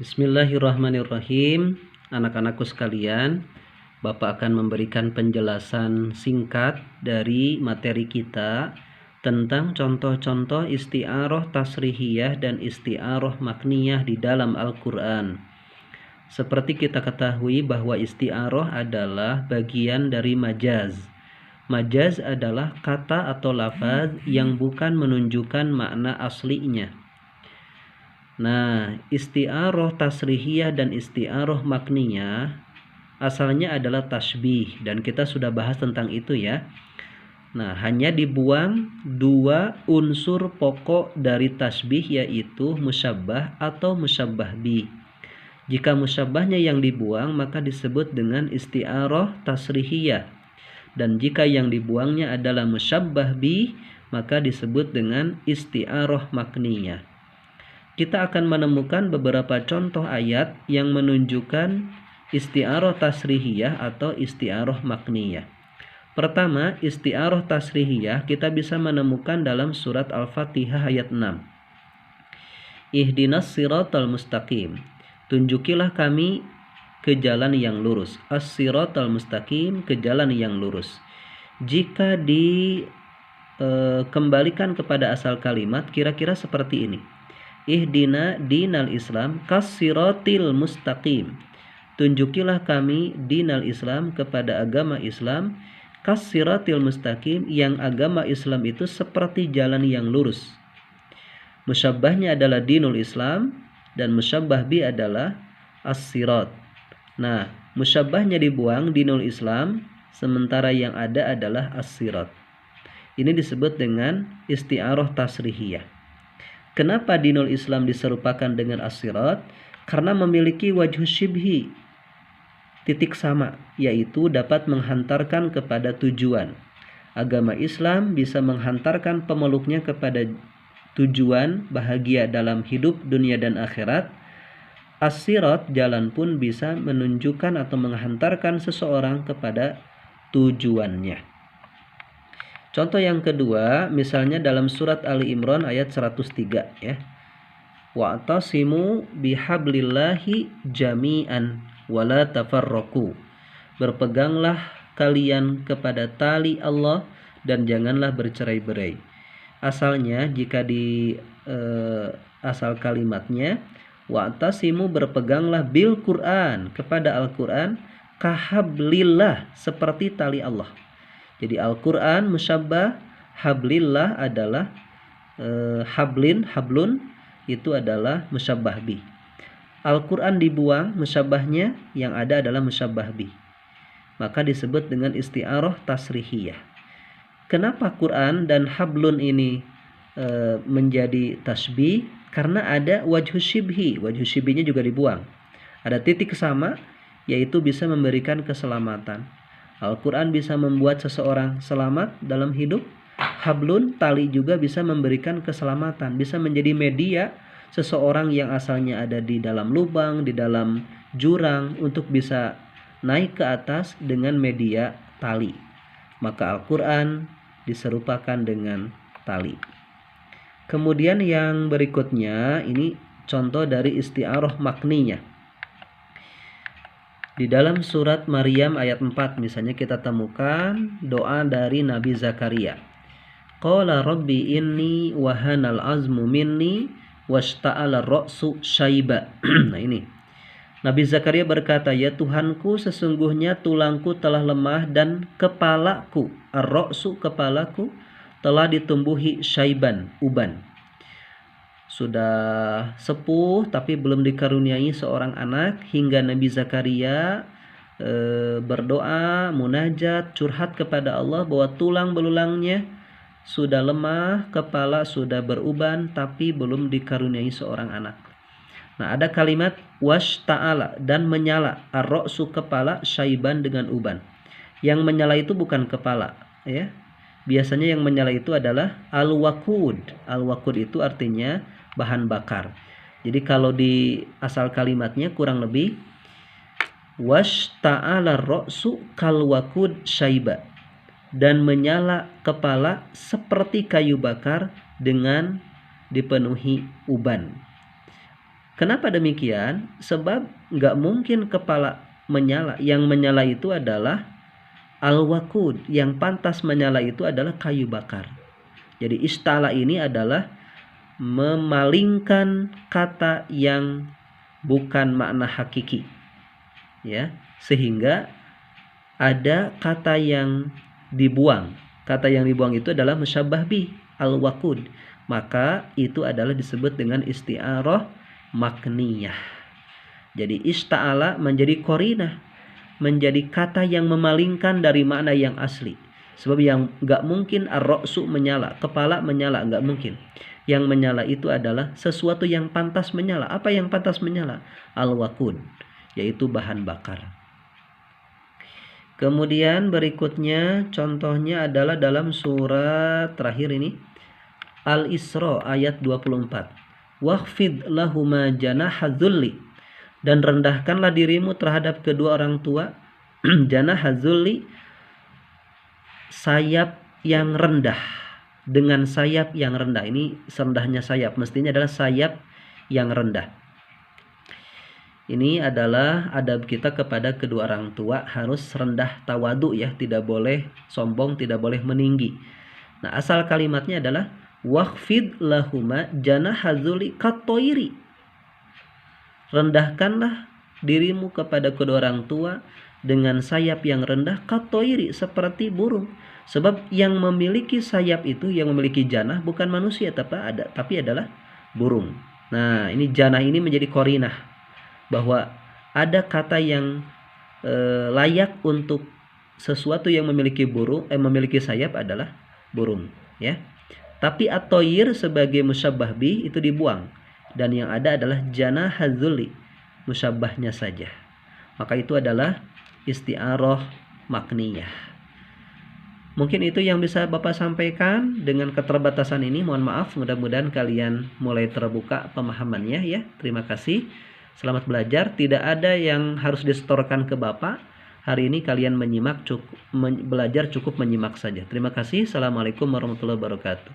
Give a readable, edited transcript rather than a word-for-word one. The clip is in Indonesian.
Bismillahirrahmanirrahim. Anak-anakku sekalian, Bapak akan memberikan penjelasan singkat dari materi kita tentang contoh-contoh isti'aroh tasrihiyah dan isti'aroh makniyah di dalam Al-Quran. Seperti kita ketahui bahwa isti'aroh adalah bagian dari majaz. Majaz adalah kata atau lafaz yang bukan menunjukkan makna aslinya. Nah, isti'aroh tasrihiyah dan isti'aroh makniyah asalnya adalah tasbih, dan kita sudah bahas tentang itu ya. Nah, hanya dibuang dua unsur pokok dari tasbih, yaitu musyabbah atau musyabbah bi. Jika musyabbahnya yang dibuang, maka disebut dengan isti'aroh tasrihiyah. Dan jika yang dibuangnya adalah musyabbah bi, maka disebut dengan isti'aroh makniyah. Kita akan menemukan beberapa contoh ayat yang menunjukkan isti'aroh tasrihiyah atau isti'aroh makniyah. Pertama, isti'aroh tasrihiyah kita bisa menemukan dalam surat Al-Fatihah ayat 6. Ihdinas siratal mustaqim. Tunjukilah kami ke jalan yang lurus. As-siratal mustaqim, ke jalan yang lurus. Jika dikembalikan kepada asal kalimat, kira-kira seperti ini. Ihdina dinal Islam kassiratil mustaqim. Tunjukilah kami dinal Islam, kepada agama Islam, kassiratil mustaqim, yang agama Islam itu seperti jalan yang lurus. Musyabbahnya adalah dinul Islam dan musyabbah bi adalah as-sirat. Nah, musyabbahnya dibuang, dinul Islam, sementara yang ada adalah as-sirat. Ini disebut dengan isti'aroh tasrihiyah. Kenapa dinul Islam diserupakan dengan as-sirat? Karena memiliki wajhu syibhi, titik sama, yaitu dapat menghantarkan kepada tujuan. Agama Islam bisa menghantarkan pemeluknya kepada tujuan bahagia dalam hidup dunia dan akhirat. As-sirat, jalan, pun bisa menunjukkan atau menghantarkan seseorang kepada tujuannya. Contoh yang kedua, misalnya dalam surat Ali Imran ayat 103 ya. Wa'tasimu bihablillahi jami'an wala tafarraqu. Berpeganglah kalian kepada tali Allah dan janganlah bercerai-berai. Asalnya jika di asal kalimatnya, wa'tasimu, berpeganglah bil Quran, kepada Al-Quran, kahablillah, seperti tali Allah. Jadi Al-Quran musyabbah, hablillah adalah hablun itu adalah musyabbah bi. Al-Quran dibuang musyabbahnya, yang ada adalah musyabbah bi. Maka disebut dengan isti'aroh tasrihiyah. Kenapa Quran dan hablun ini menjadi tasbih? Karena ada wajhu syibhi. Wajhu syibhinya juga dibuang. Ada titik sama, yaitu bisa memberikan keselamatan. Al-Quran bisa membuat seseorang selamat dalam hidup. Hablun, tali, juga bisa memberikan keselamatan. Bisa menjadi media seseorang yang asalnya ada di dalam lubang, di dalam jurang, untuk bisa naik ke atas dengan media tali. Maka Al-Quran diserupakan dengan tali. Kemudian yang berikutnya, ini contoh dari isti'aroh makniyah. Di dalam surat Maryam ayat 4 misalnya kita temukan doa dari Nabi Zakaria. Qala rabbi inni wahanal azmu minni washta'ala ra'su syaiba. Nah ini. Nabi Zakaria berkata, ya Tuhanku, sesungguhnya tulangku telah lemah dan kepalaku, ar-ra'su, kepalaku, telah ditumbuhi syaiban, uban. Sudah sepuh tapi belum dikaruniai seorang anak, hingga Nabi Zakaria berdoa, munajat, curhat kepada Allah bahwa tulang belulangnya sudah lemah, kepala sudah beruban, tapi belum dikaruniai seorang anak. Nah, ada kalimat washta'ala, dan menyala, ar-ra'su, kepala, syaiban, dengan uban. Yang menyala itu bukan kepala ya. Biasanya yang menyala itu adalah al-waqud. Al-waqud itu artinya bahan bakar. Jadi kalau di asal kalimatnya kurang lebih washta'ala ra'su kalwaqud syaiba, dan menyala kepala seperti kayu bakar dengan dipenuhi uban. Kenapa demikian? Sebab nggak mungkin kepala menyala. Yang menyala itu adalah al-waqud. Yang pantas menyala itu adalah kayu bakar. Jadi istala ini adalah memalingkan kata yang bukan makna hakiki. Ya, sehingga ada kata yang dibuang. Kata yang dibuang itu adalah musyabbah bih, al-waqud. Maka itu adalah disebut dengan isti'arah makniyah. Jadi ista'ala menjadi qarinah, menjadi kata yang memalingkan dari makna yang asli. Sebab yang nggak mungkin ar-ra'su menyala, kepala menyala, nggak mungkin. Yang menyala itu adalah sesuatu yang pantas menyala. Apa yang pantas menyala? Al-waqud, yaitu bahan bakar. Kemudian berikutnya contohnya adalah dalam surat terakhir ini, Al-Isra ayat 24. Wakhfid lahuma janaha dzulli, dan rendahkanlah dirimu terhadap kedua orang tua janaha dzulli, sayap yang rendah, dengan sayap yang rendah. Ini serendahnya sayap, mestinya adalah sayap yang rendah. Ini adalah adab kita kepada kedua orang tua, harus rendah tawadu ya, tidak boleh sombong, tidak boleh meninggi. Nah, asal kalimatnya adalah wakhfid lahuma janaha dzulli katoiri. Rendahkanlah dirimu kepada kedua orang tua dengan sayap yang rendah, katoiri, seperti burung. Sebab yang memiliki sayap itu, yang memiliki janah bukan manusia tapi adalah burung. Nah, ini janah ini menjadi qarinah bahwa ada kata yang layak untuk sesuatu yang memiliki memiliki sayap adalah burung, ya. Tapi at-toyir sebagai musyabbah bih itu dibuang, dan yang ada adalah janaha dzulli, musyabbahnya saja. Maka itu adalah isti'arah makniyah. Mungkin itu yang bisa Bapak sampaikan. Dengan keterbatasan ini mohon maaf, mudah-mudahan kalian mulai terbuka pemahamannya ya. Terima kasih. Selamat belajar. Tidak ada yang harus disetorkan ke Bapak. Hari ini kalian belajar cukup menyimak saja. Terima kasih. Assalamualaikum warahmatullahi wabarakatuh.